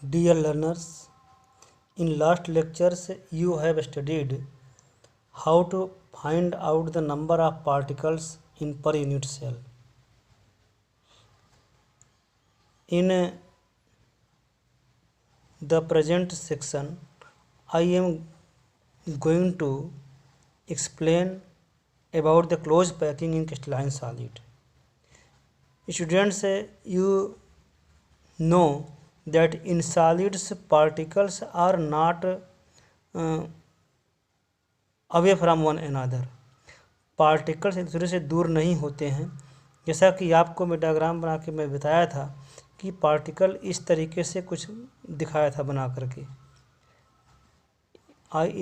Dear learners, in last lectures you have studied how to find out the number of particles in per unit cell. In the present section, I am going to explain about the close packing in crystalline solid. Students, you know that in solids particles are not away from one another, particles एक दूसरे से दूर नहीं होते हैं। जैसा कि आपको मैं डायग्राम बना के मैं बताया था कि पार्टिकल इस तरीके से कुछ दिखाया था बना करके।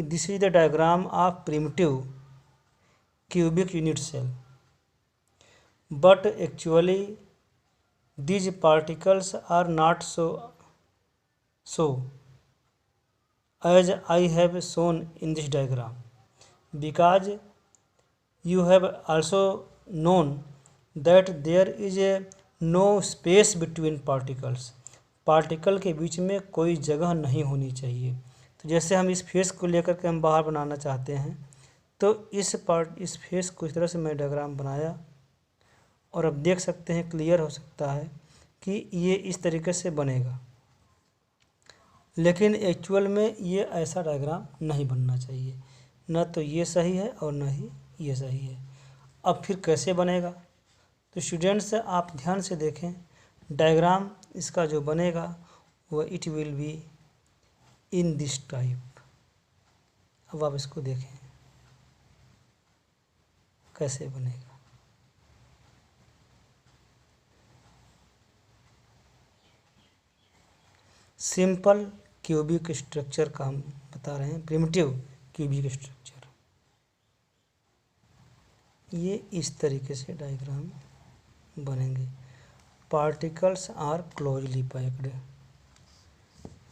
This is the diagram of primitive cubic unit cell, but actually these particles are not so as I have shown in this diagram, because you have also known that there is no space between particles. Particle के बीच में कोई जगह नहीं होनी चाहिए। तो जैसे हम इस फेस को लेकर के हम बाहर बनाना चाहते हैं, तो इस फेस को इस तरह से मैं डायग्राम बनाया और अब देख सकते हैं, क्लियर हो सकता है कि ये इस तरीके से बनेगा, लेकिन एक्चुअल में ये ऐसा डायग्राम नहीं बनना चाहिए। न तो ये सही है और न ही ये सही है। अब फिर कैसे बनेगा? तो स्टूडेंट्स आप ध्यान से देखें, डायग्राम इसका जो बनेगा वो it will be in this type. अब आप इसको देखें कैसे बनेगा। सिंपल क्यूबिक स्ट्रक्चर का हम बता रहे हैं, प्रिमिटिव क्यूबिक स्ट्रक्चर। ये इस तरीके से डायग्राम बनेंगे। पार्टिकल्स आर क्लोजली पैक्ड,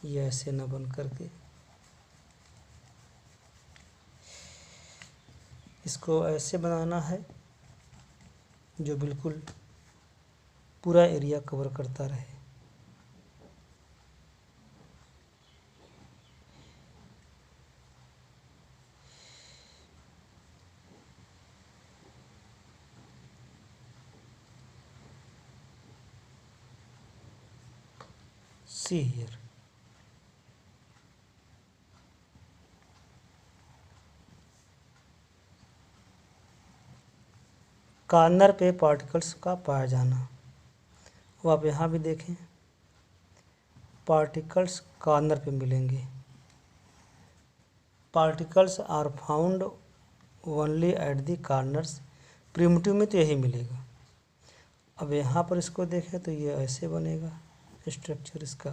ये ऐसे न बन करके इसको ऐसे बनाना है जो बिल्कुल पूरा एरिया कवर करता रहे। See here, कॉर्नर पे पार्टिकल्स का पाया जाना। वो आप यहाँ भी देखें, पार्टिकल्स कॉर्नर पे मिलेंगे। Particles are found only at the corners, primitive में तो यही मिलेगा। अब यहाँ पर इसको देखें तो ये ऐसे बनेगा स्ट्रक्चर इसका,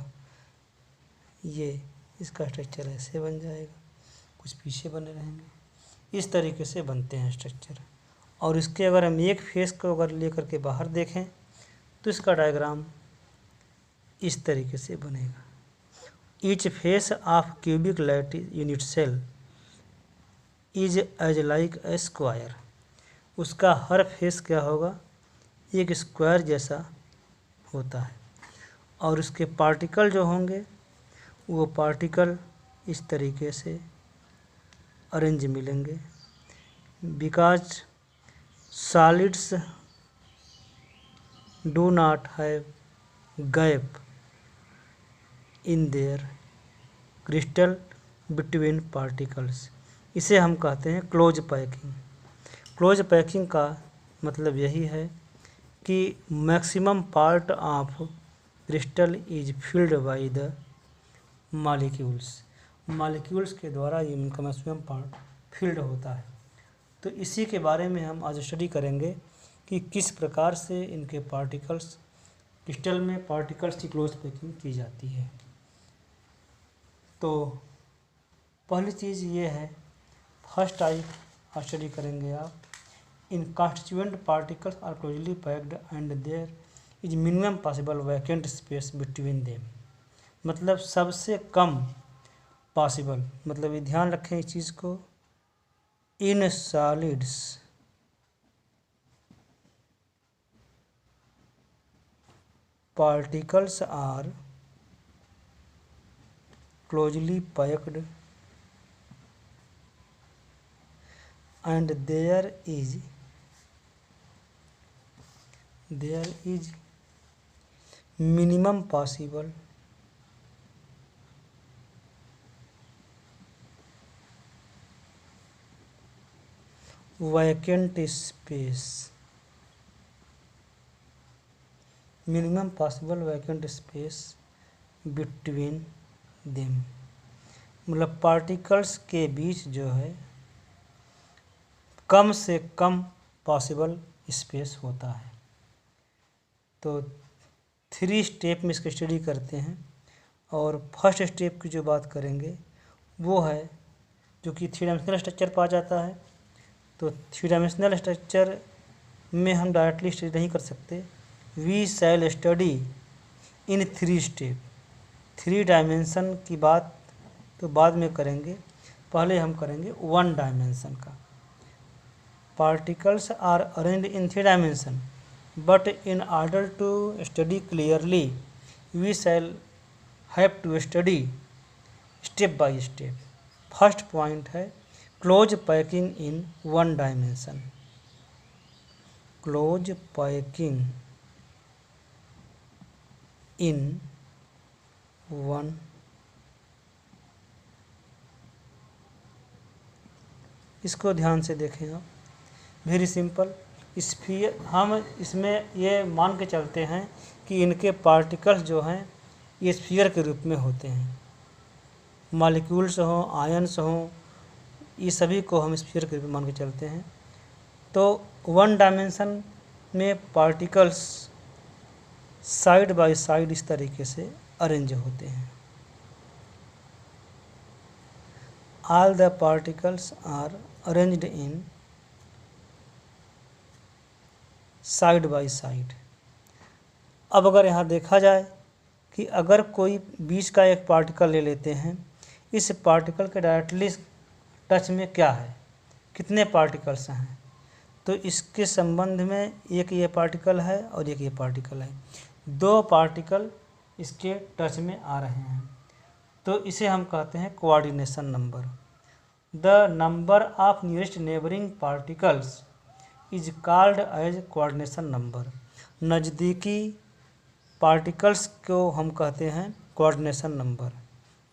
ये इसका स्ट्रक्चर ऐसे बन जाएगा, कुछ पीछे बने रहेंगे। इस तरीके से बनते हैं स्ट्रक्चर। और इसके अगर हम एक फेस को अगर लेकर के बाहर देखें तो इसका डायग्राम इस तरीके से बनेगा। Each face of cubic lattice unit cell is as like a square. उसका हर फेस क्या होगा, एक स्क्वायर जैसा होता है। और उसके पार्टिकल जो होंगे वो पार्टिकल इस तरीके से अरेंज मिलेंगे, because solids do not have gap in their crystal between particles. इसे हम कहते हैं क्लोज पैकिंग। क्लोज पैकिंग का मतलब यही है कि maximum part of crystal is filled by the molecules. Molecules के द्वारा ये इनका मैक्सिमम पार्ट फिल्ड होता है। तो इसी के बारे में हम आज स्टडी करेंगे कि किस प्रकार से इनके पार्टिकल्स, क्रिस्टल में पार्टिकल्स की क्लोज पैकिंग की जाती है। तो पहली चीज़ ये है, फर्स्ट टाइप स्टडी करेंगे आप, in constituent particles are closely packed and there is minimum possible vacant space between them. मतलब सबसे कम पॉसिबल, मतलब ये ध्यान रखें इस चीज़ को, in solids particles are closely packed and there is minimum possible vacant space, minimum possible vacant space between them। मतलब particles के बीच जो है कम से कम पॉसिबल स्पेस होता है। तो 3 स्टेप में इसकी स्टडी करते हैं और फर्स्ट स्टेप की जो बात करेंगे वो है जो कि 3 डायमेंशनल स्ट्रक्चर पा जाता है। तो 3 डायमेंशनल स्ट्रक्चर में हम डायरेक्टली स्टडी नहीं कर सकते, we shall study in 3 step. 3 dimension की बात तो बाद में करेंगे, पहले हम करेंगे 1 डायमेंशन का। Particles are arranged in 3 dimension but in order to study clearly we shall have to study step by step. First point है close packing in 1 dimension. Close packing in 1 इसको ध्यान से देखें आप, वेरी सिंपल। स्फीयर हम इसमें ये मान के चलते हैं कि इनके पार्टिकल्स जो हैं ये स्फीयर के रूप में होते हैं, मॉलिक्यूल्स हों आयन्स हों, ये सभी को हम स्फीयर के रूप में मान के चलते हैं। तो 1 डायमेंशन में पार्टिकल्स साइड बाय साइड इस तरीके से अरेंज होते हैं। All the particles are arranged in side by side. अब अगर यहाँ देखा जाए कि अगर कोई बीच का एक पार्टिकल ले लेते हैं, इस पार्टिकल के डायरेक्टली टच में क्या है, कितने पार्टिकल्स हैं, तो इसके संबंध में एक ये पार्टिकल है और एक ये पार्टिकल है, 2 पार्टिकल इसके टच में आ रहे हैं, तो इसे हम कहते हैं coordination number. The number of nearest neighbouring particles is called as coordination number. नज़दीकी पार्टिकल्स को हम कहते हैं कोऑर्डिनेशन नंबर।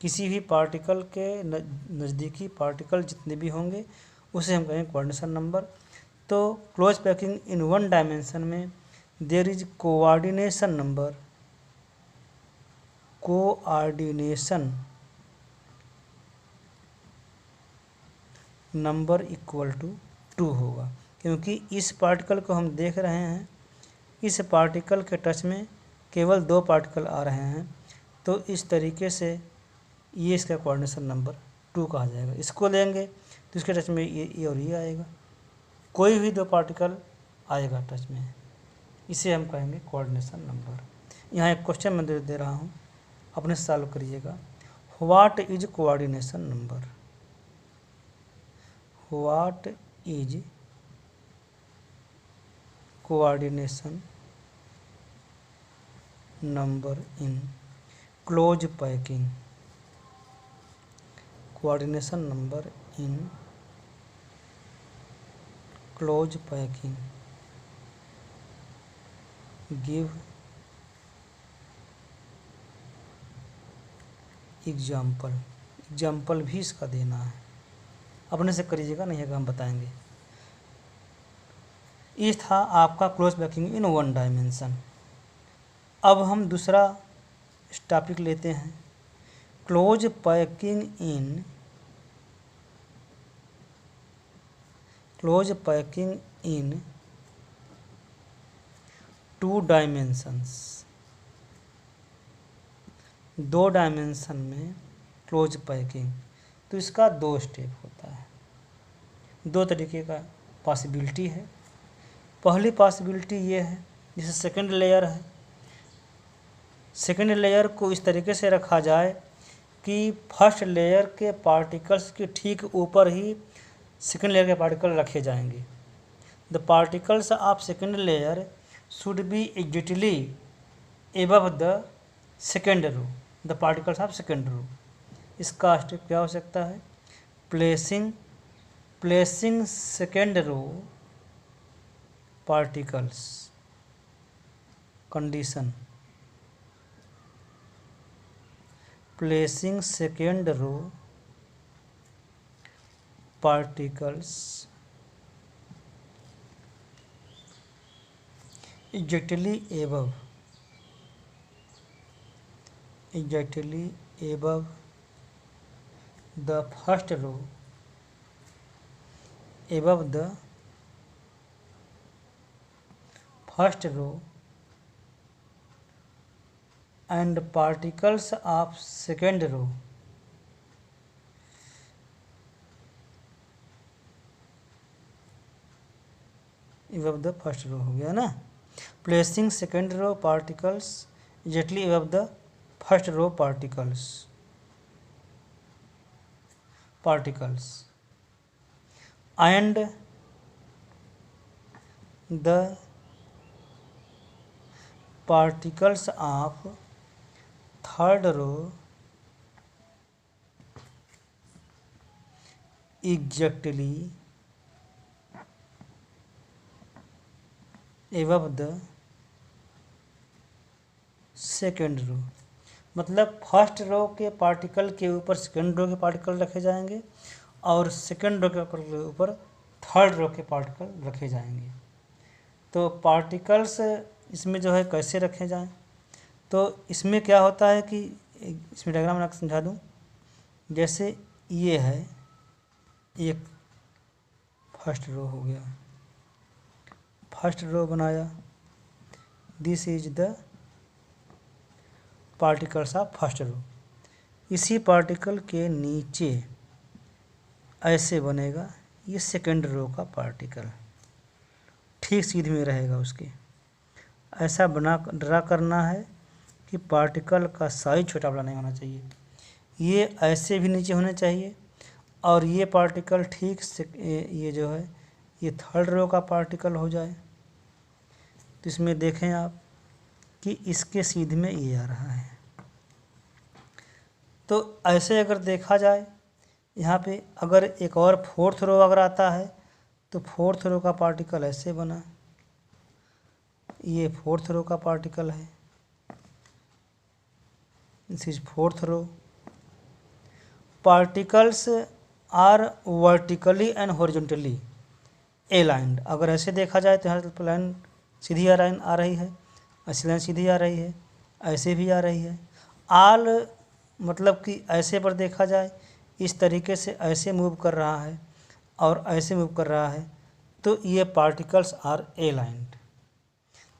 किसी भी पार्टिकल के नज़दीकी पार्टिकल जितने भी होंगे उसे हम कहेंगे कोऑर्डिनेशन नंबर। तो क्लोज पैकिंग इन 1 डायमेंशन में there is coordination number, coordination number equal to 2 होगा, क्योंकि इस पार्टिकल को हम देख रहे हैं, इस पार्टिकल के टच में केवल 2 पार्टिकल आ रहे हैं, तो इस तरीके से ये इसका कोऑर्डिनेशन नंबर 2 कहा जाएगा। इसको लेंगे तो इसके टच में ये और ये आएगा, कोई भी 2 पार्टिकल आएगा टच में, इसे हम कहेंगे कोऑर्डिनेशन नंबर। यहाँ एक क्वेश्चन मैं दे रहा हूँ, अपने सॉल्व करिएगा। What is coordination number? What is coordination number in close packing? Coordination number in close packing, give example भी इसका देना है, अपने से करिएगा, नहीं है हम बताएंगे। ये था आपका क्लोज पैकिंग इन 1 डायमेंशन। अब हम दूसरा टॉपिक लेते हैं, close packing in 2 dimensions. 2 dimension में क्लोज पैकिंग, तो इसका 2 स्टेप होता है। 2 तरीके का पॉसिबिलिटी है। पहली पॉसिबिलिटी ये है, जैसे सेकंड लेयर है, सेकंड लेयर को इस तरीके से रखा जाए कि फर्स्ट लेयर के पार्टिकल्स के ठीक ऊपर ही सेकंड लेयर के पार्टिकल रखे जाएंगे। The particles of second layer should be exactly above the second row, the particles of second row. इसका स्टेप क्या हो सकता है? Placing second row particles, condition, placing second row particles exactly above the first row, above the first row, and particles of second row above the first row हो गया ना। Placing second row particles exactly above the first row particles and the particles of third row exactly above the second row. मतलब first रो के particle के ऊपर second row के particle रखे जाएंगे और सेकेंड रो के ऊपर थर्ड रो के पार्टिकल रखे जाएंगे। तो पार्टिकल्स इसमें जो है कैसे रखे जाएं? तो इसमें क्या होता है कि इसमें डायग्राम बना के समझा दूँ। जैसे ये है एक फर्स्ट रो हो गया, फर्स्ट रो बनाया, this is the particles of first row. इसी पार्टिकल के नीचे ऐसे बनेगा ये सेकेंड रो का पार्टिकल, ठीक सीध में रहेगा उसके। ऐसा ड्रा करना है कि पार्टिकल का साइज छोटा बड़ा नहीं होना चाहिए, ये ऐसे भी नीचे होने चाहिए और ये पार्टिकल ठीक से ये जो है ये थर्ड रो का पार्टिकल हो जाए। तो इसमें देखें आप कि इसके सीध में ये आ रहा है। तो ऐसे अगर देखा जाए यहाँ पे, अगर एक और फोर्थ रो अगर आता है तो फोर्थ रो का पार्टिकल ऐसे बना, ये फोर्थ रो का पार्टिकल है, this is fourth row. Particles are vertically and horizontally aligned. अगर ऐसे देखा जाए तो यहाँ पर लाइन सीधी आ रही है, ऐसी लाइन सीधी आ रही है, ऐसे भी आ रही है। आल मतलब कि ऐसे पर देखा जाए इस तरीके से ऐसे मूव कर रहा है और ऐसे मूव कर रहा है, तो ये पार्टिकल्स आर ए लाइंड।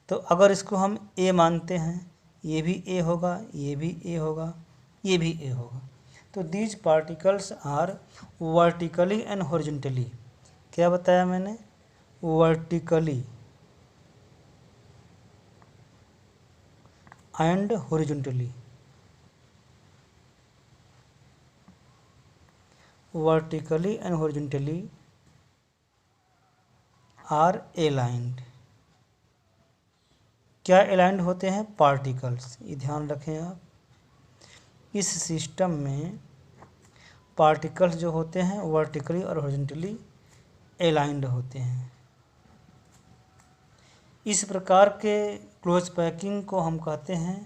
तो अगर इसको हम ए मानते हैं, ये भी ए होगा, ये भी ए होगा, ये भी ए होगा। तो these particles are vertically and horizontally, क्या बताया मैंने? Vertically and horizontally, vertically and horizontally are aligned. क्या अलाइंड होते हैं? पार्टिकल्स। ये ध्यान रखें आप, इस सिस्टम में पार्टिकल्स जो होते हैं वर्टिकली और हॉरिजॉन्टली अलाइंड होते हैं। इस प्रकार के क्लोज पैकिंग को हम कहते हैं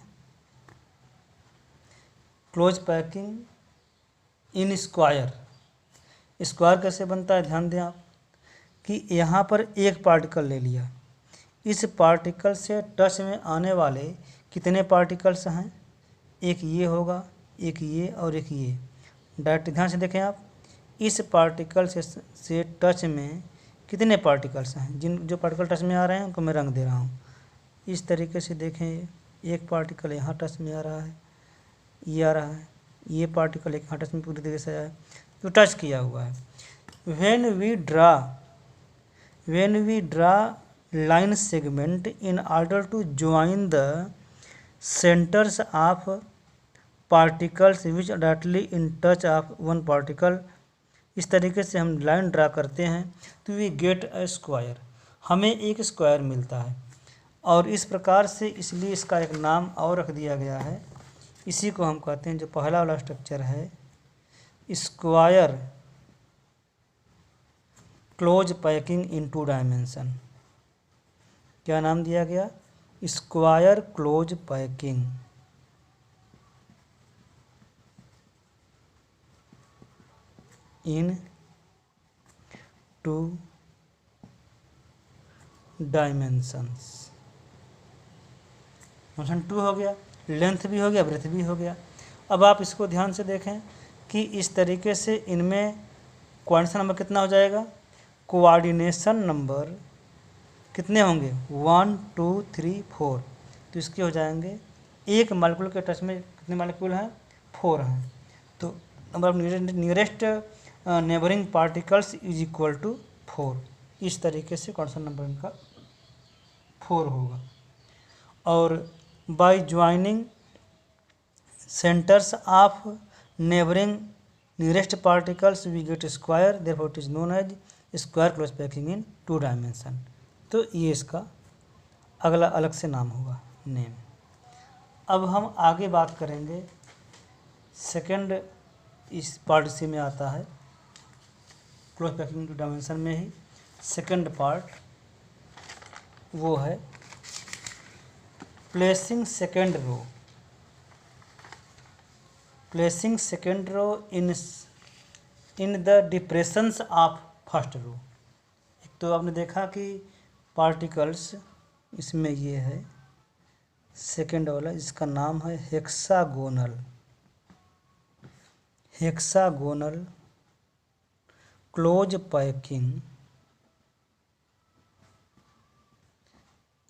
close packing in square. Square कैसे बनता है? ध्यान दें आप कि यहाँ पर एक पार्टिकल ले लिया, इस पार्टिकल से टच में आने वाले कितने पार्टिकल्स हैं? एक ये होगा, एक ये और एक ये। डायरेक्ट ध्यान से देखें आप, इस पार्टिकल से टच में कितने पार्टिकल्स हैं? जो पार्टिकल टच में आ रहे हैं उनको मैं रंग दे रहा हूँ। इस तरीके से देखें, एक पार्टिकल यहाँ टच में आ रहा है, ये आ रहा है, ये पार्टिकल एक यहाँ टच में पूरी तरीके से आया है, तो टच किया हुआ है। When we draw line segment in order to join the centers of particles which are directly in touch of one particle, इस तरीके से हम लाइन ड्रा करते हैं तो वी गेट अ स्क्वायर, हमें एक स्क्वायर मिलता है। और इस प्रकार से इसलिए इसका एक नाम और रख दिया गया है, इसी को हम कहते हैं, जो पहला वाला स्ट्रक्चर है square close packing in 2 dimension. क्या नाम दिया गया? Square close packing in 2 dimensions. Function 2 हो गया, लेंथ भी हो गया, ब्रेथ भी हो गया। अब आप इसको ध्यान से देखें कि इस तरीके से इनमें कोऑर्डिनेशन नंबर कितना हो जाएगा? कोऑर्डिनेशन नंबर कितने होंगे? 1 2 3 4। तो इसके हो जाएंगे, एक मॉलिक्यूल के टच में कितने मॉलिक्यूल हैं? 4 हैं। तो number of nearest neighbouring particles is equal to 4। इस तरीके से कोऑर्डिनेशन नंबर इनका 4 होगा। और by joining centres of neighbouring nearest particles we get square, therefore it is known as square close packing in 2 dimension. तो ये इसका अगला अलग से नाम होगा, नेम। अब हम आगे बात करेंगे सेकंड, इस पार्ट सी में आता है क्लोज पैकिंग इन 2 डायमेंशन में ही सेकंड पार्ट, वो है placing second row. Placing second row in the depressions of first row. एक तो आपने देखा कि पार्टिकल्स इसमें ये है सेकेंड वाला, इसका नाम है hexagonal. Hexagonal close packing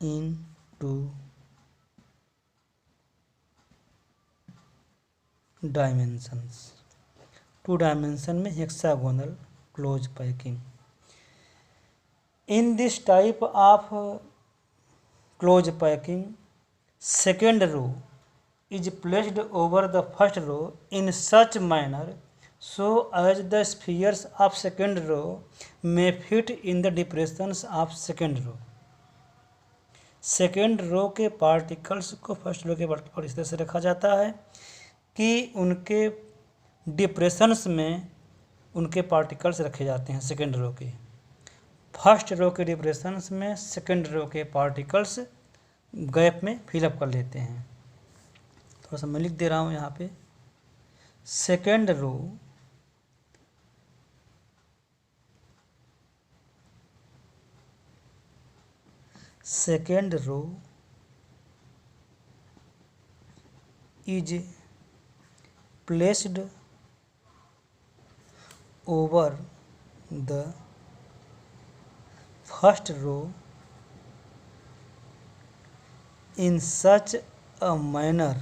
in 2 dimensions. 2 dimension में hexagonal close packing. In this type of close packing second row is placed over the first row in such manner so as the spheres of second row may fit in the depressions of second row। Second row के particles को first row के particle इस तरह से रखा जाता है कि उनके डिप्रेशंस में उनके पार्टिकल्स रखे जाते हैं। सेकेंड रो के, फर्स्ट रो के डिप्रेशंस में सेकेंड रो के पार्टिकल्स गैप में फिलअप कर लेते हैं। थोड़ा सा मैं लिख दे रहा हूँ यहाँ पे, second row is placed over the first row in such a manner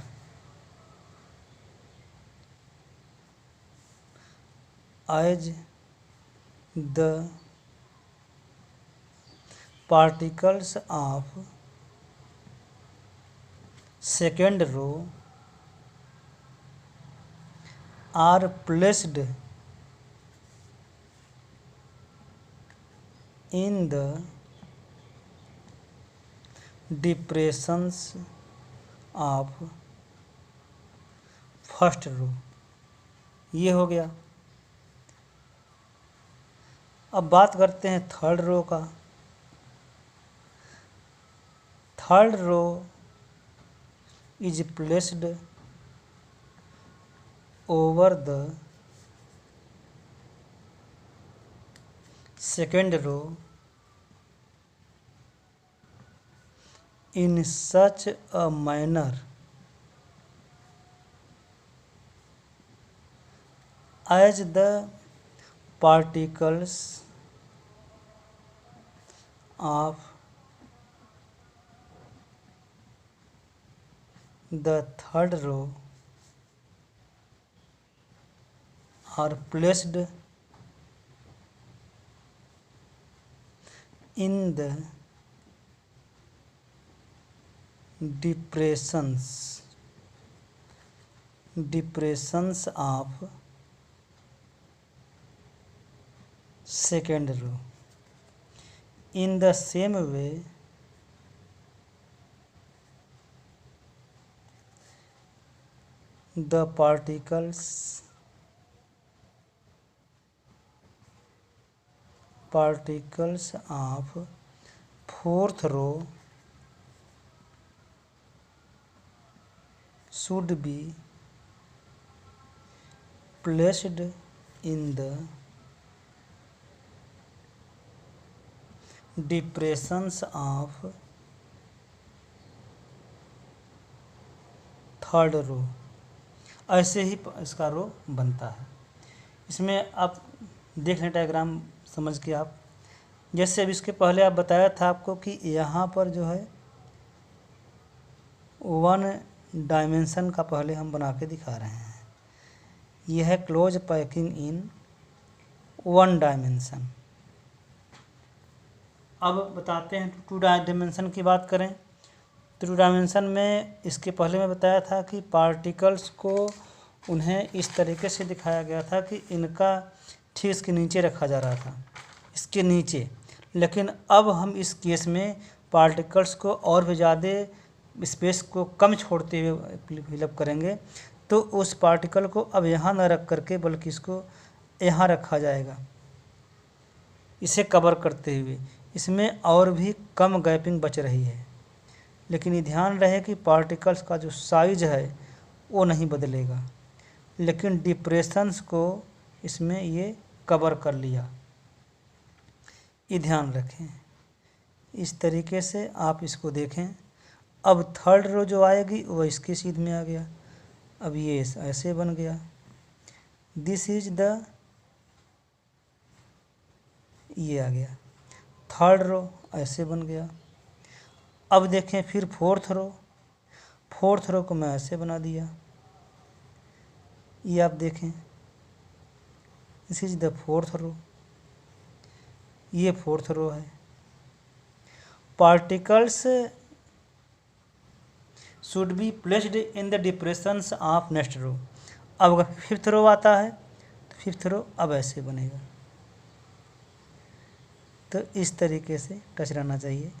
as the particles of second row are placed in the depressions of first row. ये हो गया। अब बात करते हैं थर्ड रो का। Third row is placed over the second row in such a manner as the particles of the third row are placed in the depressions of second row। In the same way the particles particles of fourth row should be placed in the depressions of third row. ऐसे ही इसका रो बनता है। इसमें आप देख लें diagram समझ के आप, जैसे अब इसके पहले आप बताया था आपको कि यहाँ पर जो है 1 डायमेंशन का पहले हम बना के दिखा रहे हैं। यह है क्लोज पैकिंग इन 1 डायमेंशन। अब बताते हैं 2 डायमेंशन की बात करें तो 2 डायमेंशन में इसके पहले मैं बताया था कि पार्टिकल्स को उन्हें इस तरीके से दिखाया गया था कि इनका ठीक इसके नीचे रखा जा रहा था, इसके नीचे। लेकिन अब हम इस केस में पार्टिकल्स को और भी ज़्यादा स्पेस को कम छोड़ते हुए फिलअप करेंगे, तो उस पार्टिकल को अब यहाँ न रख करके बल्कि इसको यहाँ रखा जाएगा, इसे कवर करते हुए। इसमें और भी कम गैपिंग बच रही है, लेकिन ये ध्यान रहे कि पार्टिकल्स का जो साइज है वो नहीं बदलेगा, लेकिन डिप्रेशंस को इसमें ये कवर कर लिया। ये ध्यान रखें। इस तरीके से आप इसको देखें। अब थर्ड रो जो आएगी वो इसके सीध में आ गया। अब ये ऐसे बन गया। दिस इज द, ये आ गया। थर्ड रो ऐसे बन गया। अब देखें फिर फोर्थ रो को मैं ऐसे बना दिया। ये आप देखें, this is the fourth row, ये फोर्थ रो है। Particles should be placed in the depressions of next row. अब अगर फिफ्थ रो आता है तो फिफ्थ रो अब ऐसे बनेगा। तो इस तरीके से टच रहना चाहिए।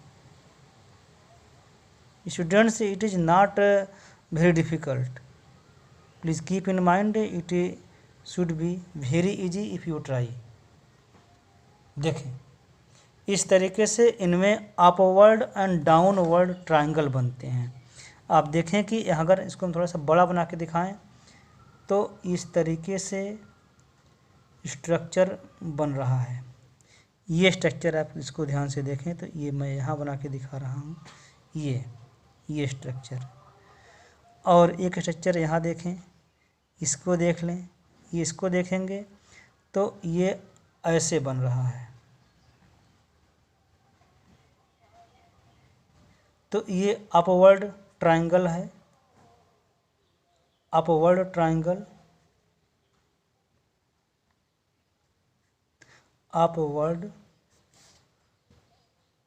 Students, it is not very difficult, please keep in mind it should be very easy if you try. देखें, इस तरीके से इनमें अपवर्ड एंड डाउनवर्ड ट्रायंगल बनते हैं। आप देखें कि अगर इसको हम थोड़ा सा बड़ा बना के दिखाएं तो इस तरीके से स्ट्रक्चर बन रहा है। ये स्ट्रक्चर आप इसको ध्यान से देखें तो ये मैं यहाँ बना के दिखा रहा हूँ, ये स्ट्रक्चर। और एक स्ट्रक्चर यहाँ देखें, इसको देख लें, ये इसको देखेंगे तो ये ऐसे बन रहा है। तो ये अपवर्ड ट्रायंगल है, अपवर्ड ट्रायंगल, अपवर्ड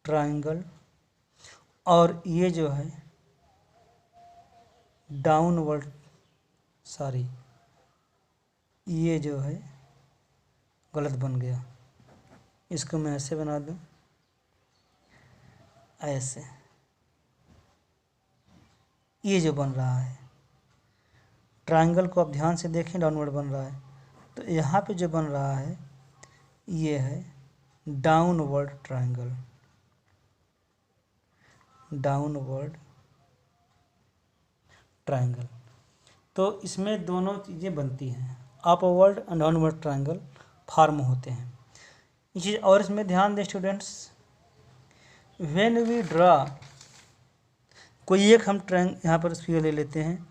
ट्रायंगल। और ये जो है डाउनवर्ड, सॉरी ये जो है गलत बन गया। इसको मैं ऐसे बना दूं, ऐसे। ये जो बन रहा है ट्रायंगल को आप ध्यान से देखें, डाउनवर्ड बन रहा है। तो यहाँ पे जो बन रहा है ये है डाउनवर्ड ट्रायंगल, डाउनवर्ड ट्रायंगल। तो इसमें दोनों चीज़ें बनती हैं, upward and downward triangle form होते हैं। ये चीज़ और इसमें ध्यान दें स्टूडेंट्स, व्हेन वी ड्रा, कोई एक हम यहाँ पर स्फीयर ले लेते हैं।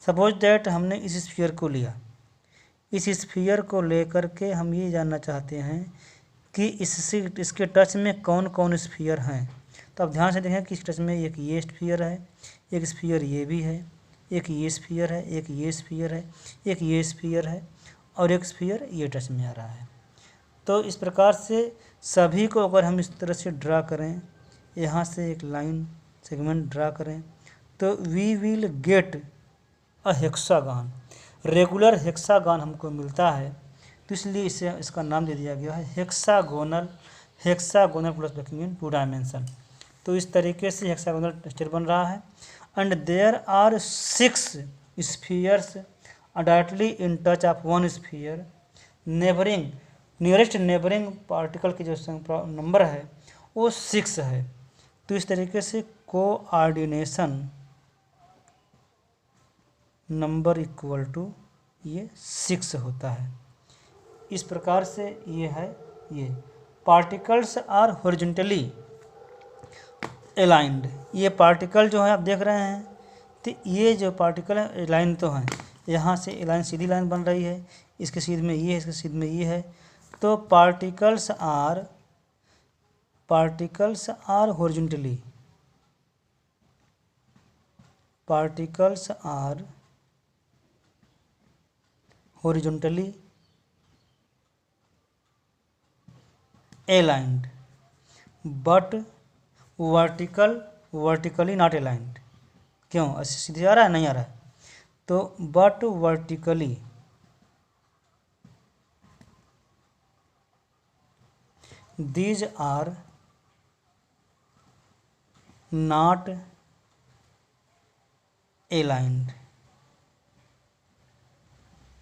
सपोज दैट हमने इस स्फीयर को लिया, इस स्फीयर को लेकर के हम ये जानना चाहते हैं कि इसके टच में कौन कौन स्फीयर हैं। तो आप ध्यान से देखें कि इस टच में एक ये स्फीयर है, एक स्फीयर ये भी है, एक ये स्फीयर है, एक ये स्फीयर है, एक ये स्फीयर है और एक स्फीयर ये टच में आ रहा है। तो इस प्रकार से सभी को अगर हम इस तरह से ड्रा करें, यहाँ से एक लाइन सेगमेंट ड्रा करें तो we will get a hexagon, regular hexagon हमको मिलता है। तो इसलिए इसे इसका नाम दे दिया गया है hexagonal plus packing in 2 dimension. तो इस तरीके से हेक्सागोनल स्ट्रक्चर बन रहा है। And there are 6 spheres directly in touch of 1 sphere neighbouring nearest neighbouring particle की जो नंबर है वो 6 है। तो इस तरीके से कोऑर्डिनेशन नंबर इक्वल टू ये 6 होता है। इस प्रकार से ये है, ये पार्टिकल्स आर हॉरिजॉन्टली अलाइंड। ये पार्टिकल जो है आप देख रहे हैं, तो ये जो पार्टिकल है लाइन तो है, यहाँ से लाइन सीधी लाइन बन रही है, इसके सीध में ये है, इसके सीध में ये है। तो particles are horizontally, particles are horizontally aligned but vertically not aligned। क्यों, ऐसे सीधे आ रहा है, नहीं आ रहा है, तो but vertically these are not aligned।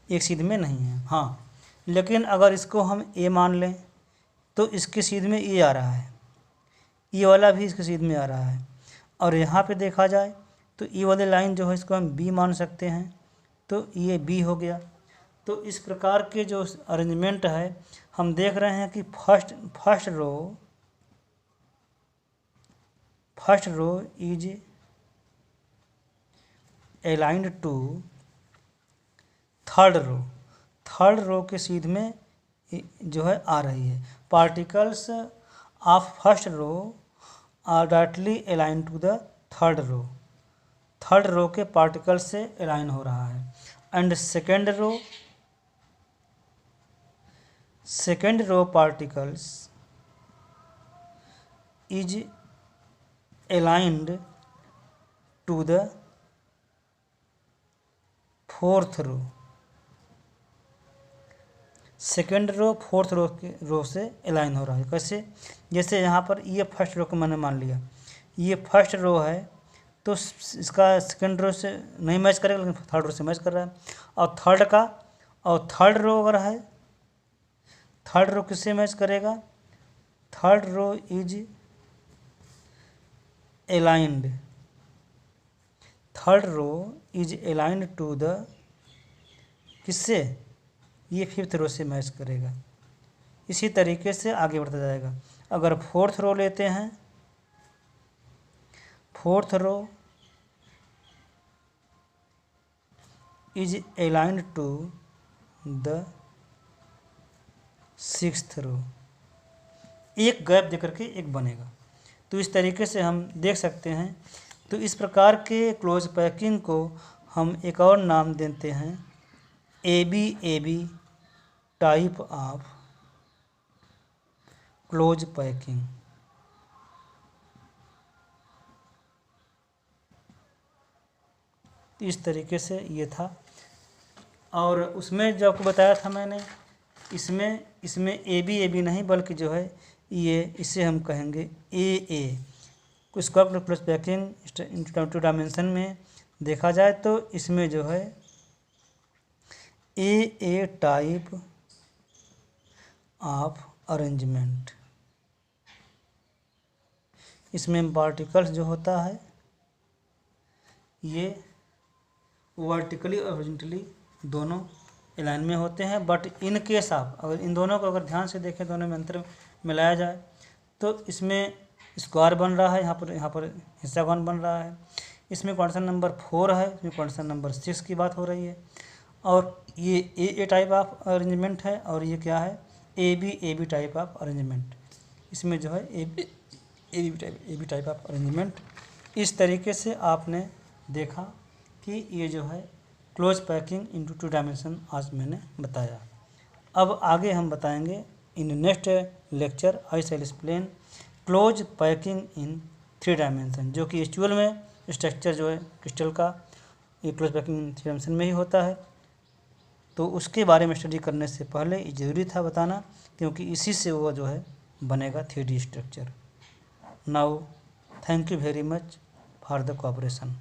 एक सीध में नहीं है। हाँ, लेकिन अगर इसको हम ए मान लें तो इसके सीध में ये आ रहा है, ये वाला भी इसके सीध में आ रहा है, और यहाँ पे देखा जाए तो ये वाली लाइन जो है इसको हम बी मान सकते हैं, तो ये बी हो गया। तो इस प्रकार के जो अरेंजमेंट है हम देख रहे हैं कि first row is aligned to third row के सीध में जो है आ रही है। Particles of first row are directly align to the third row के पार्टिकल से अलाइन हो रहा है। And second row particles is aligned to the fourth row. Second row fourth row से अलाइन हो रहा है। कैसे, जैसे यहाँ पर ये फर्स्ट रो को मैंने मान लिया, ये फर्स्ट रो है तो इसका सेकेंड रो से नहीं मैच करेगा, लेकिन थर्ड रो से मैच कर रहा है। और थर्ड रो अगर है, थर्ड रो किससे मैच करेगा, third row is aligned to the किससे, ये फिफ्थ रो से मैच करेगा। इसी तरीके से आगे बढ़ता जाएगा। अगर फोर्थ रो लेते हैं, fourth row is aligned to the sixth row, एक गैप देकर के एक बनेगा। तो इस तरीके से हम देख सकते हैं। तो इस प्रकार के क्लोज पैकिंग को हम एक और नाम देते हैं AB type of close packing. इस तरीके से ये था। और उसमें जो आपको बताया था मैंने, इसमें एबी नहीं बल्कि जो है ये, इसे हम कहेंगे ए। इसका क्लोज पैकिंग टू डायमेंशन में देखा जाए तो इसमें जो है ए टाइप ऑफ अरेंजमेंट, इसमें पार्टिकल्स जो होता है ये वर्टिकली और हॉरिजॉन्टली दोनों लाइन में होते हैं। बट इन केस ऑफ, अगर इन दोनों को अगर ध्यान से देखें, दोनों में अंतर मिलाया जाए तो इसमें स्क्वायर बन रहा है, यहाँ पर हिस्सागोन बन रहा है। इसमें कंडीशन नंबर 4 है, इसमें कंडीशन नंबर 6 की बात हो रही है। और ये ए टाइप ऑफ अरेंजमेंट है, और ये क्या है, A B type of arrangement. इसमें जो है A B type of arrangement. इस तरीके से आपने देखा कि ये जो है क्लोज पैकिंग इनटू 2 डायमेंशन आज मैंने बताया। अब आगे हम बताएंगे in next lecture I shall explain close packing in 3 dimension, जो कि एक्चुअल में स्ट्रक्चर जो है क्रिस्टल का ये क्लोज पैकिंग इन 3 डायमेंशन में ही होता है। तो उसके बारे में स्टडी करने से पहले ये ज़रूरी था बताना, क्योंकि इसी से वो जो है बनेगा 3D structure. Now thank you very much for the cooperation.